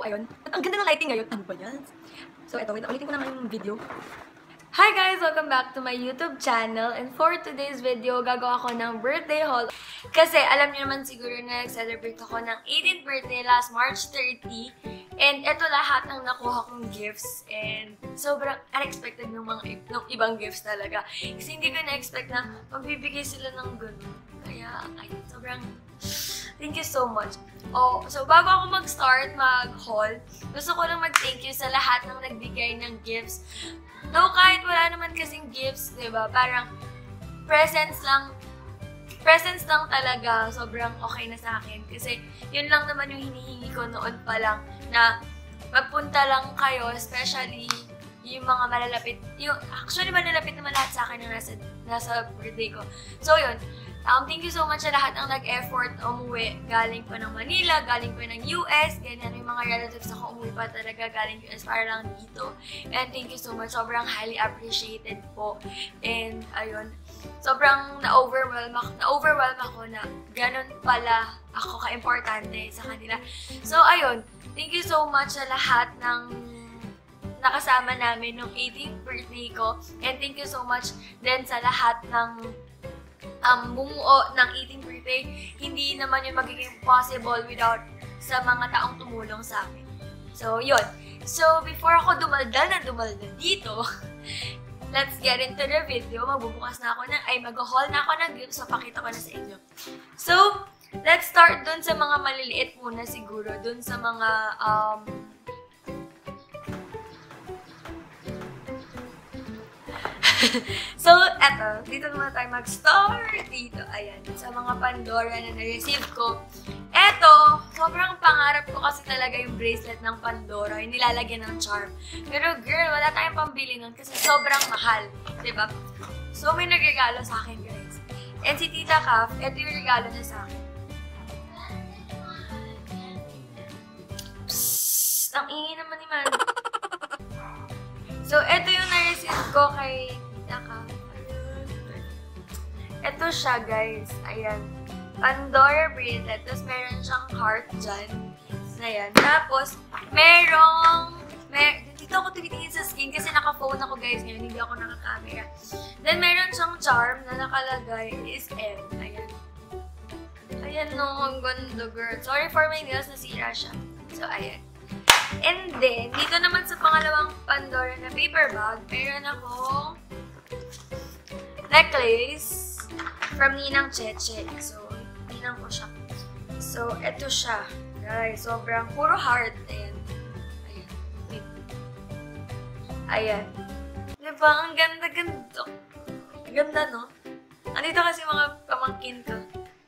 ayun. At ang ganda ng lighting ngayon. Ano ba yan? So, eto. Wait, ulitin ko naman yung video. Hi guys! Welcome back to my YouTube channel. And for today's video, gagawa ako ng birthday haul. Kasi alam niyo naman siguro na nag-celebrate ako ng 18th birthday last March 30. And eto lahat ng nakuha kong gifts. And sobrang unexpected ng ibang gifts talaga. Kasi hindi ko na-expect na magbibigay sila ng ganun. Kaya, ayun, sobrang thank you so much. Oh, so bago ako mag-start mag-haul, gusto ko lang mag-thank you sa lahat ng nagbigay ng gifts. Though kahit wala naman kasing gifts, diba? Parang presents lang talaga. Sobrang okay na sa akin. Kasi yun lang naman yung hinihingi ko noon pa lang na magpunta lang kayo, especially yung mga malalapit. Actually, malalapit naman lahat sa akin yung nasa birthday ko. So yun. Thank you so much sa lahat ng nag-effort umuwi. Galing pa ng Manila, galing pa ng US, ganyan yung mga relatives ako umuwi pa talaga galing US para lang dito. And thank you so much. Sobrang highly appreciated po. And ayun, sobrang na-overwhelm ako na ganun pala ako ka-importante sa kanila. So ayun, thank you so much sa lahat ng nakasama namin nung 18th birthday ko. And thank you so much din sa lahat ng bumuo ng 18th birthday. Hindi naman yun magiging possible without sa mga taong tumulong sa amin. So, yun. So, before ako dumaldal dito, let's get into the video. Magbubukas na ako mag-haul na ako ng gifts. So, pakita ko na sa inyo. So, let's start dun sa mga maliliit muna siguro. Dun sa mga, so, eto. Dito naman tayo mag-start. Dito, ayan. Sa mga Pandora na na-receive ko. Eto, sobrang pangarap ko kasi talaga yung bracelet ng Pandora. Yung nilalagyan ng charm. Pero girl, wala tayong pambili nun kasi sobrang mahal. Diba? So, may nagregalo sa akin, guys. And si Tita Kaf, eto yung regalo niya sa akin. Psst! Ang ingay naman ni Man. So, eto yung na-receive ko kay Tita Kaf. Ito siya, guys. Ayan. Pandora bracelet. Tapos, meron siyang heart dyan. Ayan. Tapos, dito ako tumitingin sa skin kasi naka-phone ako, guys. Ngayon, hindi ako naka-camera. Then, meron siyang charm na nakalagay is M. Ayan. Ayan, no. Ang ganda, girl. Sorry for my nails. Nasira siya. So, ayan. And then, dito naman sa pangalawang Pandora na paper bag, meron akong necklace from Ninang Cheche. So, ninang ko siya. So, eto siya. Guys, sobrang puro heart. Ayan. Ayan. Ayan. Diba? Ang ganda-ganda. Ganda, no? Andito kasi mga pamangkin ko.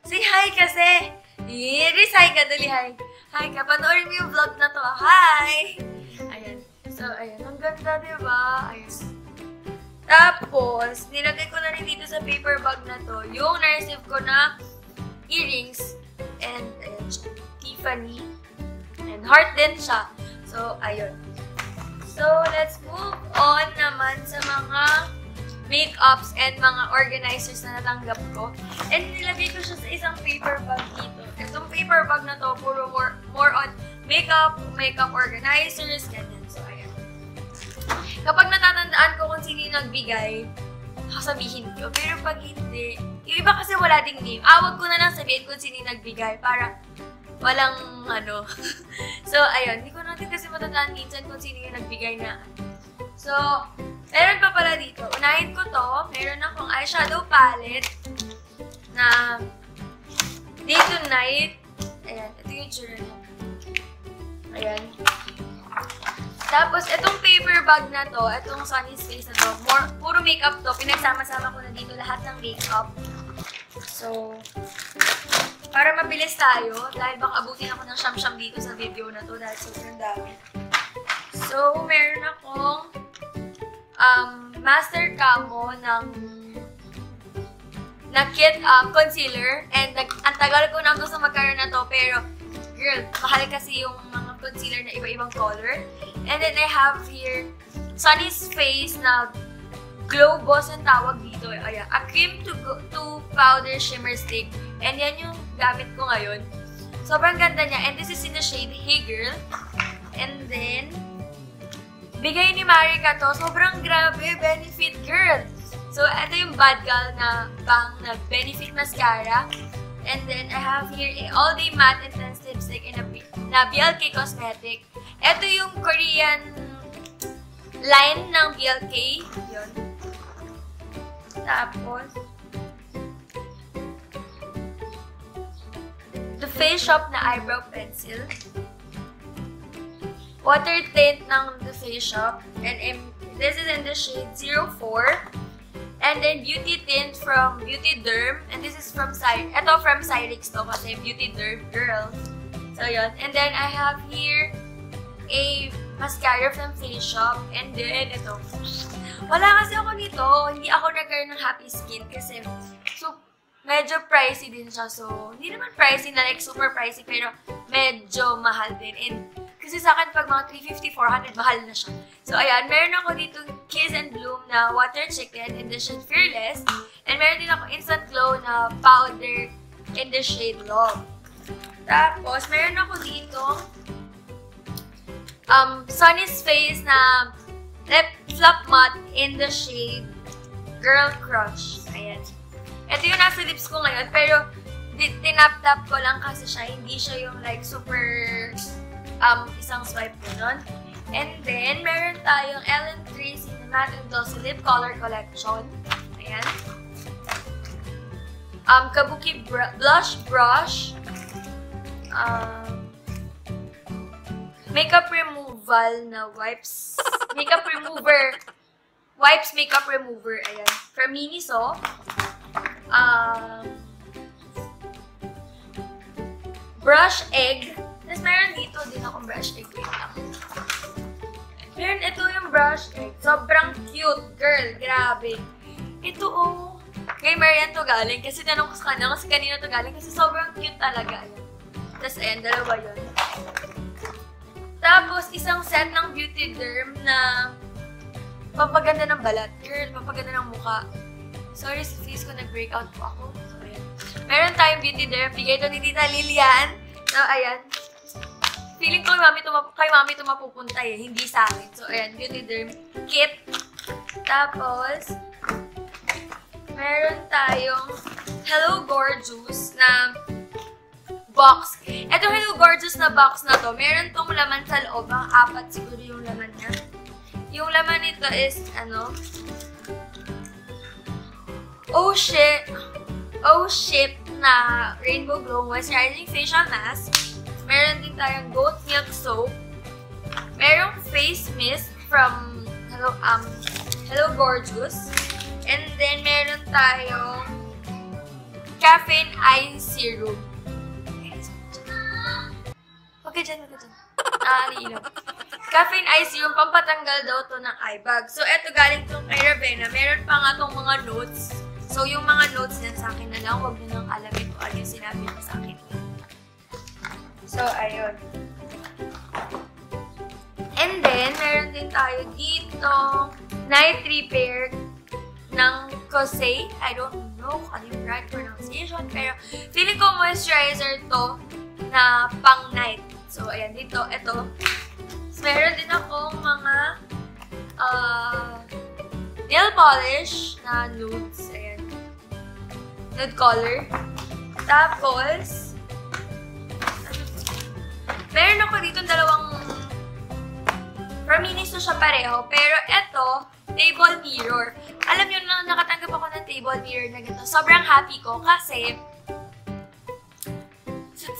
Say hi kasi! Iris, hi ka. Dali, hi. Hi ka. Panoorin mo yung vlog na to. Hi! Ayan. So, ayan. Ang ganda, diba? Ayan. Tapos, nilagay ko na rin dito sa paper bag na to yung na-receive ko na earrings. And, ayan siya. Tiffany. And heart din siya. So, ayun. So, let's move on naman sa mga makeups and mga organizers na natanggap ko. And nilagay ko siya sa isang paper bag dito. Itong paper bag na to, puro more on makeup organizers, ganyan. So, ayan. Kapag natatandaan ko kung sino yung nagbigay, sasabihin ko. Pero pag hindi, yung iba kasi wala ding name. Wag ko na lang sabihin kung sino yung nagbigay para walang ano. So, ayun. Hindi ko natin kasi matandaan minsan kung sino yung nagbigay na. So, meron pa pala dito. Unahin ko to. Meron akong eyeshadow palette na Day to Night. Ayan. Ito yung tsura niya. Ayan. Tapos, itong paper bag na to, itong Sunny's Face na to, puro makeup to. Pinagsama-sama ko na dito lahat ng makeup. So, para mabilis tayo, dahil baka abutin ako ng siyam-siyam dito sa video na to dahil sobrang dami. So, meron akong Master Camo na kit concealer. And ang tagal ko na gusto magkaroon na to, pero girl, mahal kasi yung mga concealer na iba-ibang color. And then I have here Sunny's Face na Glow Boss ang tawag dito. Ayan, a cream to powder shimmer stick. And yan yung gamit ko ngayon. Sobrang ganda niya. And this is in the shade Hey Girl. And then, bigay ni Marika to. Sobrang grabe, benefit girl. So, ito yung Bad Gal na bang na benefit mascara. And then, I have here a all-day matte intense lipstick na BLK Cosmetic. Ito yung Korean line ng BLK. Yun. Tapos, The Face Shop na eyebrow pencil. Water tint ng The Face Shop. And this is in the shade 04. And then Beauty tint from Beauty Derm. And this is from from Cyrix to kasi Beauty Derm girl. So yun. And then I have here a mascara from Face Shop. And then ito. Wala kasi ako nito. Hindi ako nagkaroon ng Happy Skin kasi medyo pricey din siya. So, hindi naman pricey na like super pricey pero medyo mahal din. And kasi sa akin pag mga 350, 400, mahal na siya. So, ayan. Meron ako dito Kiss and Bloom na Water Chicken in the shade Fearless. And meron din ako Instant Glow na powder in the shade Love. Tapos, meron ako dito Sunny's Face na Lip Flop Matte in the shade Girl Crush. Ayan. Ito yung nasa lips ko ngayon, pero tinap-tap ko lang kasi siya. Hindi siya yung like super isang swipe ko nun. And then, meron tayong Ellen Tracy na Matte and Glossy Lip Color Collection. Ayan. Kabuki Blush Brush. Makeup removal na wipes. Makeup remover. Wipes makeup remover. Ayan. From Miniso. Brush egg. Tapos meron dito din akong brush egg. Wait lang. Meron ito yung brush egg. Sobrang cute, girl. Grabe. Ito oh. Kay Marian to galing. Kasi tanong ko sa kanya kasi kanina to galing. Kasi sobrang cute talaga. Ayan. Tapos ayan, dalawa yun. Tapos, isang set ng Beauty Derm na pampaganda ng balat. Girl, pampaganda ng mukha. Sorry sa face ko, nag-breakout po ako. So, ayan. Meron tayong Beauty Derm. Bigay ito ni Tita Lilian. So, ayan. Feeling ko kay mami ito mapupunta eh. Hindi sa akin. So, ayan. Beauty Derm kit. Tapos, meron tayong Hello Gorgeous na box. Itong Hello Gorgeous na box na to, meron tong laman sa loob. Ang 4 siguro yung laman niya. Yung laman nito is, Oh Shit na Rainbow Glow Moisturizing Facial Mask. Meron din tayong Goat Milk Soap. Merong Face Mist from Hello Gorgeous. And then, meron tayong Caffeine Eye Serum. Okay, dyan. Naiinom. Caffeine Eye Serum, pampatanggal daw to ng eye bag. So, eto galing tong kay Ravenna. Meron pa nga tong mga notes. So, yung mga notes yan sa akin na lang. Huwag nyo nang alamin kung ano yung sinabi niya sa akin. So, ayun. And then, meron din tayo dito night repair ng Kosei. I don't know kung ano yung right pronunciation. Pero, feeling ko moisturizer to na pang night. So, ayan, dito, ito. So, meron din akong mga nail polish na nudes. Ayan. Nude color. Tapos, meron ako dito dalawang from Miniso siya pareho. Pero, ito, table mirror. Alam nyo na nakatanggap ako ng table mirror na ganito. Sobrang happy ko kasi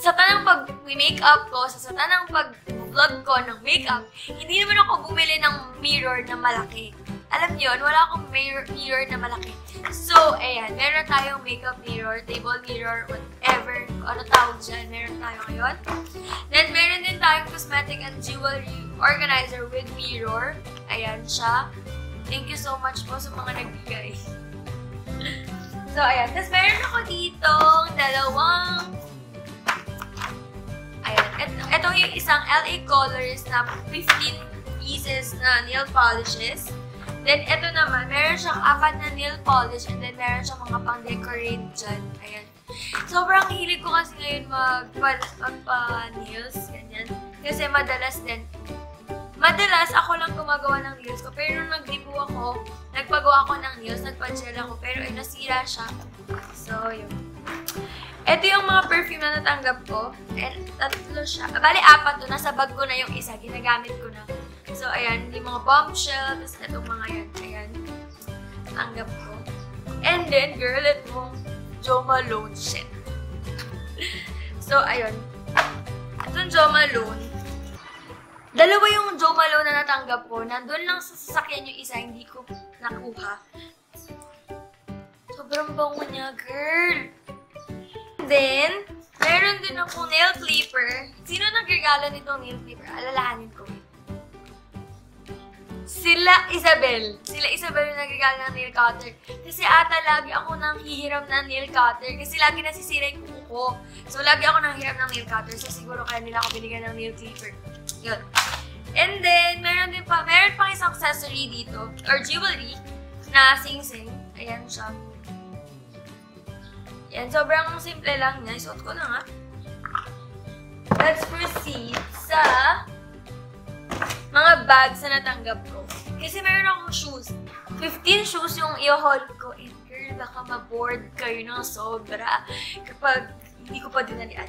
sa tanang pag-makeup ko, sa tanang pag-vlog ko ng makeup, hindi naman ako bumili ng mirror na malaki. Alam niyo, wala akong mirror na malaki. So, ayan, meron tayong makeup mirror, table mirror, whatever, ano tawag dyan, meron tayo ngayon. Then, meron din tayong cosmetic and jewelry organizer with mirror. Ayan siya. Thank you so much po sa mga nagbigay. So, ayan. Tapos, meron ako ditong dalawang ito yung isang LA Colors na 15 pieces na nail polishes. Then, ito naman, meron siyang 4 na nail polish and then meron siyang mga pang-decorate dyan. Ayan. Sobrang hilig ko kasi ngayon magpa-nails, ganyan. Kasi madalas din, Madalas, ako lang gumagawa ng nails ko. Pero nung nag-debut ako, nagpagawa ako ng nails, nagpa-gel ako, pero nasira siya. So, yun. Ito yung mga perfume na natanggap ko. And tatlo siya. Bali, 4 to. Nasa bag ko na yung isa. Ginagamit ko na. So, ayan. Yung mga bombshell. Tapos itong mga yan. Ayan. Tanggap ko. And then, girl, itong Jo Malone shit. So, ayun. Itong Jo Malone. Dalawa yung Jo Malone na natanggap ko. Nandun lang sa sasakyan yung isa, hindi ko nakuha. Sobrang bango niya, girl. Then, meron din ako nail clipper. Sino nagregalo nitong nail clipper? Alalahanin ko. Sila Isabel yung nagregalo ng nail cutter. Kasi ata lagi ako nang hihiram ng nail cutter. Kasi lagi nasisira yung kuko ko. So, lagi ako nang hihiram ng nail cutter. So, siguro kaya nila ako binigyan ng nail clipper. Yun. And then, meron pang isang accessory dito, or jewelry, na sing-sing. Ayan siya. Yan, sobrang simple lang niya. Isuot ko na nga. Let's proceed sa mga bags na natanggap ko. Kasi meron akong shoes. 15 shoes yung i-haul ko. And girl, baka ma-board kayo ng sobra kapag hindi ko pa dinalian.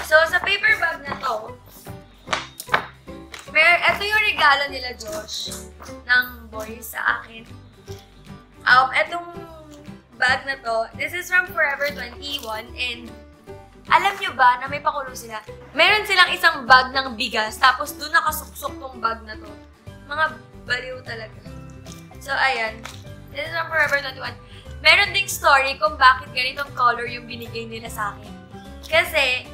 So, sa paper bag na to, ito yung regalo nila, Josh, ng boys sa akin. Itong bag na to, this is from Forever 21, and alam nyo ba na may pakulo sila? Meron silang isang bag ng bigas, tapos doon nakasuksok tong bag na to. Mga baliw talaga. So, ayan. This is from Forever 21. Meron ding story kung bakit ganitong color yung binigay nila sa akin. Kasi,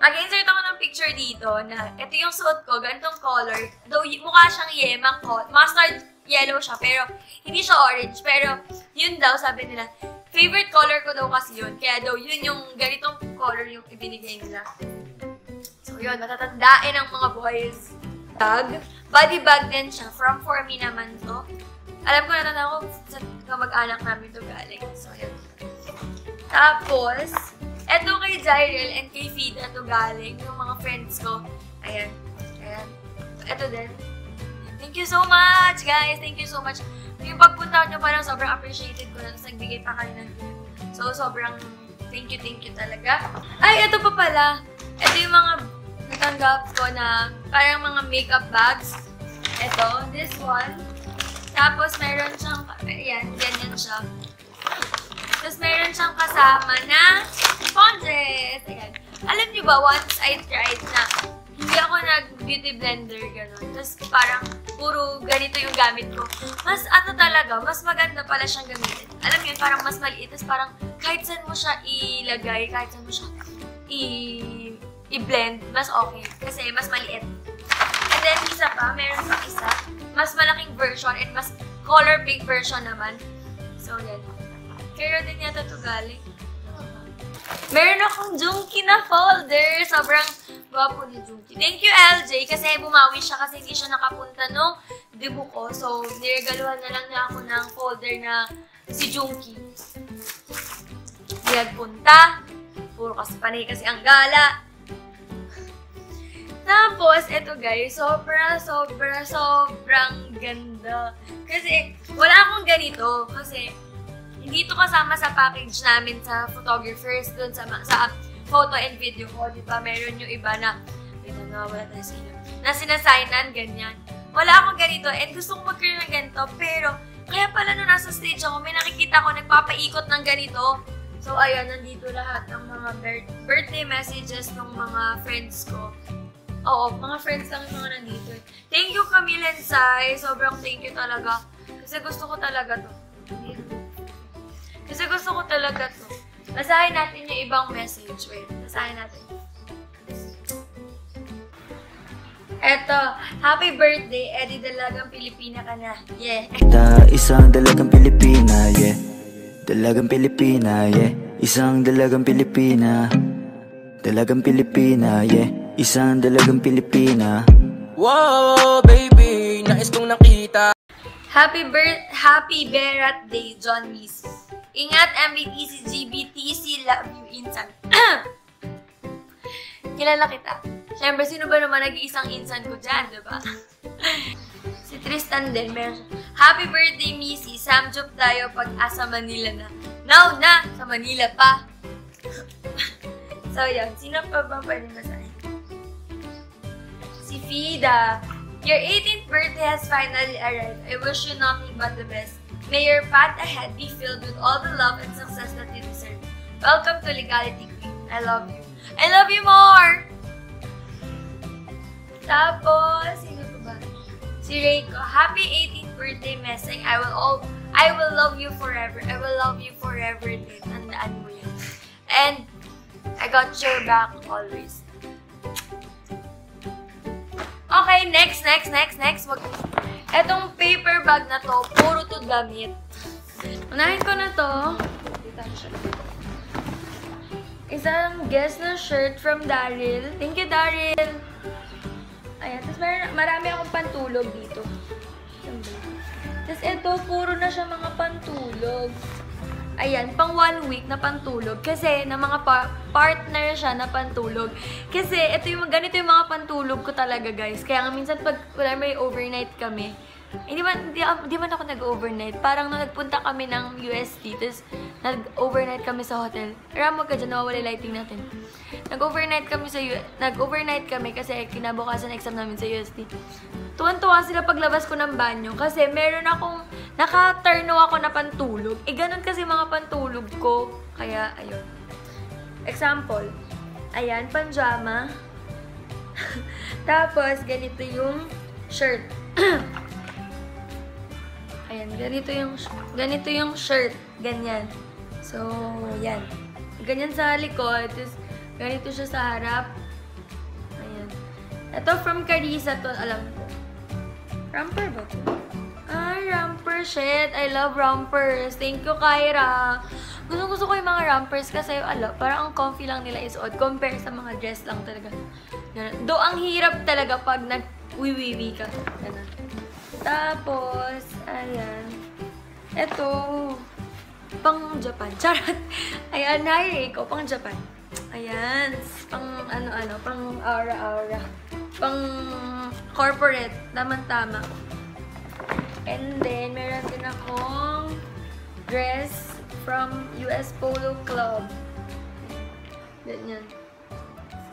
mag-insert ako ng picture dito na ito yung suot ko, ganitong color. Though mukha siyang yema, mustard yellow siya, pero hindi siya orange. Pero yun daw, sabi nila, favorite color ko daw kasi yun. Kaya daw yun yung ganitong color yung ibinigay nila. So yun, matatandaan ng mga boys. Bag. Body bag din siya. From For Me naman to. Alam ko natanda ko sa kamag-anak namin to galing. So yun. Tapos, eto kay Zyril and kay Fida to galing, yung mga friends ko. Ayan. Ayan. Eto din. Thank you so much, guys. Thank you so much. Yung pagpunta nyo parang sobrang appreciated ko na. Tapos nagbigay pa kayo ng gift. So, sobrang thank you talaga. Ay, eto pa pala. Eto yung mga natanggap ko na parang mga makeup bags. Eto, this one. Tapos, meron siyang, ayan, ganyan siya. Tapos, meron siyang kasama na sponges. Ayan. Alam niyo ba, once I tried na hindi ako nag-beauty blender, gano'n. Tapos, parang puro ganito yung gamit ko. Mas ano talaga, mas maganda pala siyang gamitin. Alam niyo, parang mas maliit. Tapos, parang kahit saan mo siya ilagay, kahit saan mo siya i-blend, mas okay. Kasi mas maliit. And then, isa pa, meron pa isa. Mas malaking version and mas color pink version naman. So, yan. Pero din yata ito galing. Meron akong Junki na folder. Sobrang gwapo ni Junki. Thank you, LJ, kasi bumawi siya kasi hindi siya nakapunta nung debut ko. So, niregaluhan na lang niya ako ng folder na si Junki. Hindi nagpunta. Puro kasi panay kasi ang gala. Tapos, eto guys, sobrang ganda. Kasi, wala akong ganito. Kasi, hindi ito kasama sa package namin sa photographers dun sa photo and video ko. Diba? Meron yung iba na, wala tayo sa inyo, na sinasignan, ganyan. Wala akong ganito. And gusto kong mag-create ng ganito. Pero, kaya pala nung nasa stage ako, may nakikita ko nagpapaikot ng ganito. So, ayan, nandito lahat ng mga birthday messages ng mga friends ko. Oo, mga friends lang yung mga nandito. Thank you, Camille and Sai. Sobrang thank you talaga. Kasi gusto ko talaga to. Basahin natin yung ibang message. Wait, basahin natin. Eto, happy birthday, Eddie Dalagang Pilipina ka na. Yeah. Isang dalagang Pilipina, yeah. Dalagang Pilipina, yeah. Isang dalagang Pilipina. Dalagang Pilipina, yeah. Isang dalagang Pilipina. Wow, baby, nais kong nakita. Happy Berat Day, John Miss. Ingat, MBTC, GBTC, love you, Insan. Kilala kita. Siyempre, sino ba naman nag-iisang insan ko dyan, diba? Si Tristan din, meron siya. Happy birthday, Missy. Samjup tayo pag asa Manila na. Now na! Sa Manila pa. So, yan. Sino pa ba pwede basahin? Si Fida. Your 18th birthday has finally arrived. I wish you nothing but the best. May your path ahead be filled with all the love and success that you deserve. Welcome to Legality Queen. I love you. I love you more! Tapos, sino pa ba? Si Reiko. Happy 18th birthday, Messing. I will love you forever. I will love you forever din. Tandaan mo yan. And, I got your back always. Okay, next. Etong paper bag na to, puro to damit. Unahin ko na to. Isang guest na shirt from Daryl. Thank you, Daryl. Ayan, tapos marami akong pantulog dito. Tapos ito, puro na siya mga pantulog. Ayan, pang 1 week na pantulog. Kasi, na mga partner siya na pantulog. Kasi, ganito yung mga pantulog ko talaga, guys. Kaya nga minsan, pag wala may overnight kami, hindi man ako nag-overnight. Parang nung nagpunta kami ng UST, tapos nag-overnight kami sa hotel. Ramog ka dyan, nawawala lighting natin. Nag-overnight kami kasi kinabukasan exam namin sa UST. Tuwan-tuwa sila paglabas ko ng banyo kasi meron akong naka-turno ako na pantulog. Ganun kasi mga pantulog ko. Kaya, ayun. Example. Ayan, panjama. Tapos, ganito yung shirt. Ayan, ganito yung shirt. Ganyan. So, yan. Ganyan sa likod. Tapos, ganito siya sa harap. Ayan. Ito from Carissa to, alam ko. Romper ba ito? Romper shit. I love rompers. Thank you, Kyra. Gusto ko yung mga rompers kasi, parang ang comfy lang nila is odd. Compare sa mga dress lang talaga. Do ang hirap talaga pag nag-wiwiwi ka. Ganun. Tapos, ayan. Ito, pang Japan. Charot. Ayan, Reiko, pang Japan. Ayan. Pang pang aura-aura. Pang corporate. Tama-tama. And then, meron din akong dress from US Polo Club. Ganyan.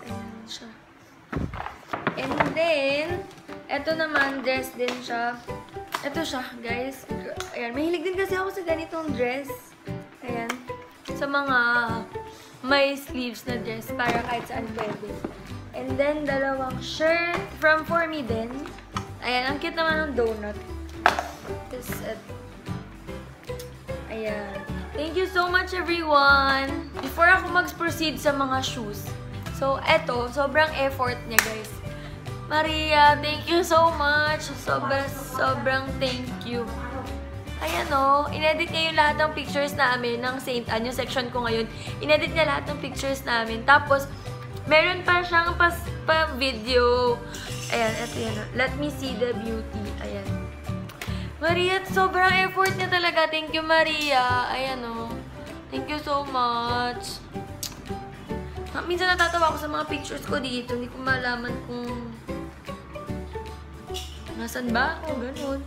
Ayan siya. And then, eto naman, dress din siya. Ito siya, guys. Ayan, mahilig din kasi ako sa ganitong dress. Ayan. Sa mga may sleeves na dress para kahit saan pwede. And then, dalawang shirt from For Me din. Ayan, ang cute naman ng donut. Tapos, ayan. Thank you so much, everyone! Before ako mag-proceed sa mga shoes, so, eto, sobrang effort niya, guys. Maria, thank you so much! Sobrang thank you. Ayan o, inedit niya yung lahat ng pictures namin ng St. Anne, yung section ko ngayon. Inedit niya lahat ng pictures namin. Tapos, meron pa siyang pa-video. Ayan, eto yan. Let me see the beauty. Ayan. Maria, sobrang effort niya talaga. Thank you, Maria. Ayan o. Thank you so much. Minsan natatawa ako sa mga pictures ko dito. Hindi ko malaman kung nasan ba ako. Ganun.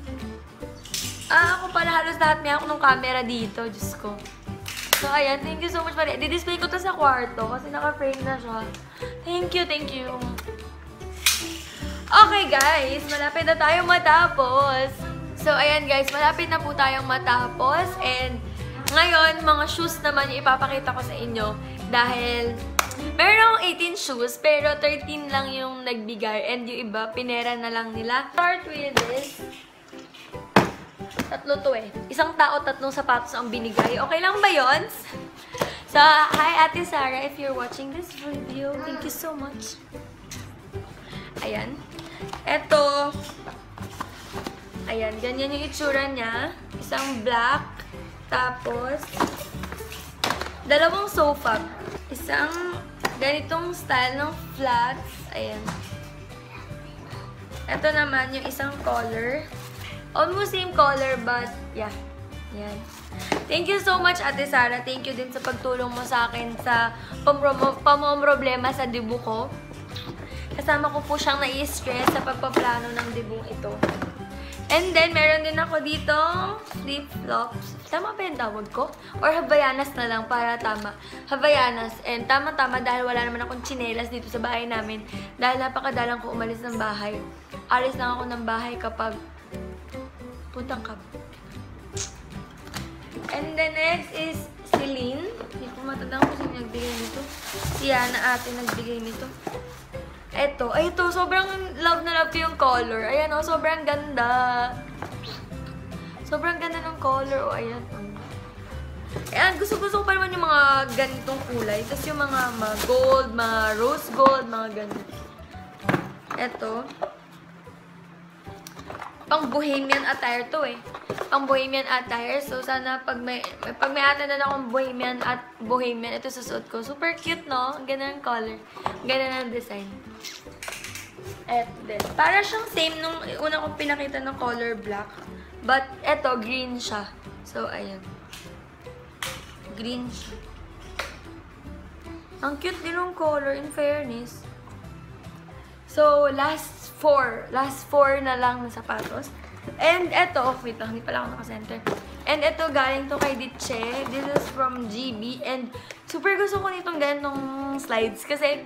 Ako pala halos lahat may ako ng camera dito. Diyos ko. So, ayan. Thank you so much, Maria. Di-display ko to sa kwarto kasi naka-frame na siya. Thank you, thank you. Okay, guys. Malapit na tayong matapos. So, ayan, guys. Malapit na po tayong matapos. And, ngayon, mga shoes naman yung ipapakita ko sa inyo. Dahil, meron akong 18 shoes, pero 13 lang yung nagbigay. And yung iba, pinera na lang nila. Start with this. Tatlo to eh. Isang tao, 3 sapatos ang binigay. Okay lang ba yun? So, hi Ate Sarah, if you're watching this video, thank you so much. Ayan. Eto. Ayan, ganyan yung itsura niya. Isang black. Tapos, dalawang sofa. Isang ganitong style ng flats. Ayan. Ito naman yung isang color. Almost same color, but yeah. Yan. Thank you so much, Ate Sarah. Thank you din sa pagtulong mo sa akin sa pamroblema sa dibu ko. Kasama ko po siyang nai-stress sa pagpaplano ng debong ito. And then, meron din ako dito flip-flops. Tama ba yung tawag ko? Or Havaianas na lang para tama. Havaianas. And tama-tama dahil wala naman akong tsinelas dito sa bahay namin. Dahil napakadalang ko umalis ng bahay. Alis lang ako ng bahay kapag puntang kab. And the next is Celine. Hindi ko matandaan kung sino nagbigay nito. Si Yana ate nagbigay nito. Ito. Ay, ito. Sobrang love na love ko yung color. Ayan, oh. Sobrang ganda. Sobrang ganda ng color. Oh, ayan. Ayan, gusto-gusto ko pa naman yung mga ganitong kulay. Tapos yung mga gold, mga rose gold, mga ganito. Ito. Pang bohemian attire to eh. Pang bohemian attire. So, sana pag may ata na akong bohemian, ito susuot ko. Super cute, no? Ang ganda ng color. Ang ganda ng design. Eto din. Para siyang same nung una kong pinakita ng color black. But, eto, green siya. So, ayan. Green siya. Ang cute din ng color, in fairness. So, last four na lang na sapatos. And eto, wait lang, hindi pala ako naka-center. And eto, galing to kay Ditche. This is from GB. And super gusto ko nitong ganitong slides. Kasi,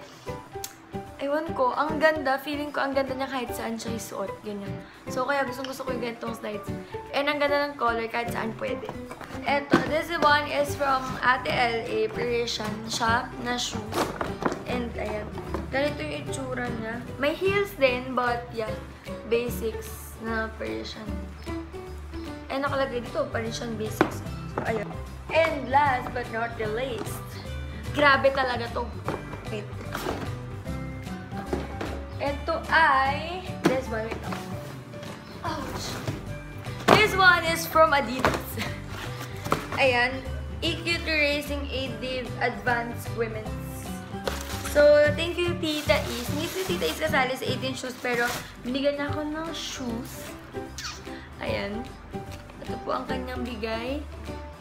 ewan ko, ang ganda. Feeling ko, ang ganda niya kahit saan siya isuot. Ganyan. So, kaya gusto ko yung ganitong slides. And ang ganda ng color kahit saan pwede. Eto, this one is from Ate LA. Parisian siya na shoes. And, ayan. Ganito yung itsura niya. May heels din, but yeah, basics na Parisian. And nakalagay dito, Parisian basics. So, ayan. And last but not the least, grabe talaga to. Wait. Ito ay, this one, wait. Ouch. This one is from Adidas. Ayan. EQ Racing Aid Advanced Women's. So, thank you, Tita Is. Hindi si Tita Is kasali sa 18 shoes, pero binigyan niya ako ng shoes. Ayan. Ito po ang kanyang bigay.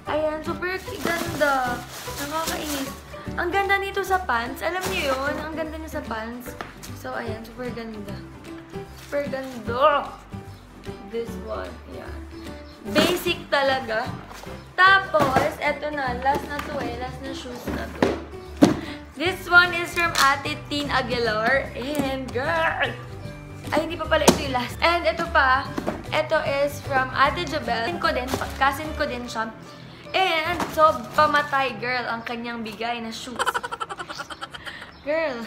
Ayan, super ganda. Nakakainis. Ang ganda nito sa pants. Alam niyo yun? Ang ganda niya sa pants. So, ayan, super ganda. Super ganda. This one. Ayan. Basic talaga. Tapos, eto na. Last na to eh. Last na shoes na to. This one is from Ate Tin Aguilar. And girl! Ay, hindi pa pala ito yung last. And ito pa. Ito is from Ate Jabel. Cousin ko din siya. And so, pamatay girl ang kanyang bigay na shoes. Girl.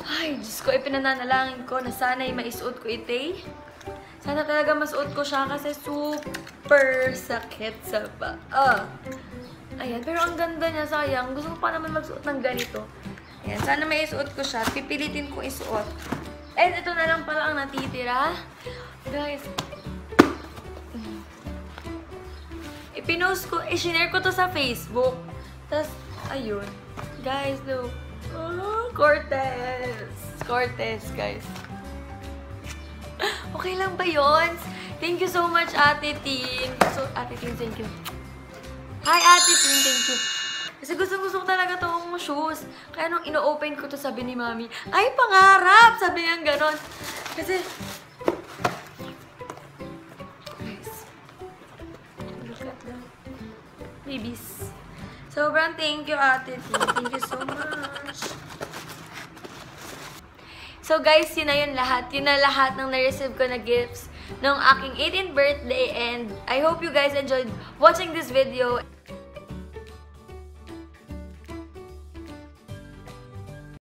Ay, Diyos ko, ipinananalangin ko na sana'y maisuot ko ite. Sana talaga masuot ko siya kasi super sakit sa paa. Ayan, pero ang ganda niya, sayang. Gusto ko pa naman magsuot ng ganito. Ayan, sana may isuot ko siya. Pipilitin ko isuot. And ito na lang pala ang natitira. Guys. Ipinost ko, i-share ko to sa Facebook. Tapos, ayun. Guys, look. Oh, Cortez. Cortez, guys. Okay lang ba yun? Thank you so much, Ate Tin. So, Ate Tin, thank you. Hi, Ate Tin, thank you. Kasi gusto ko talaga itong shoes. Kaya nung ino-open ko to, sabi ni Mami, ay, pangarap! Sabi niya ganon. Kasi, guys, look at that. Babies. Sobrang thank you, Ate Tin. Thank you so much. So, guys, yun na yun lahat. Yun na lahat ng na-receive ko na gifts ng aking 18th birthday. And I hope you guys enjoyed watching this video.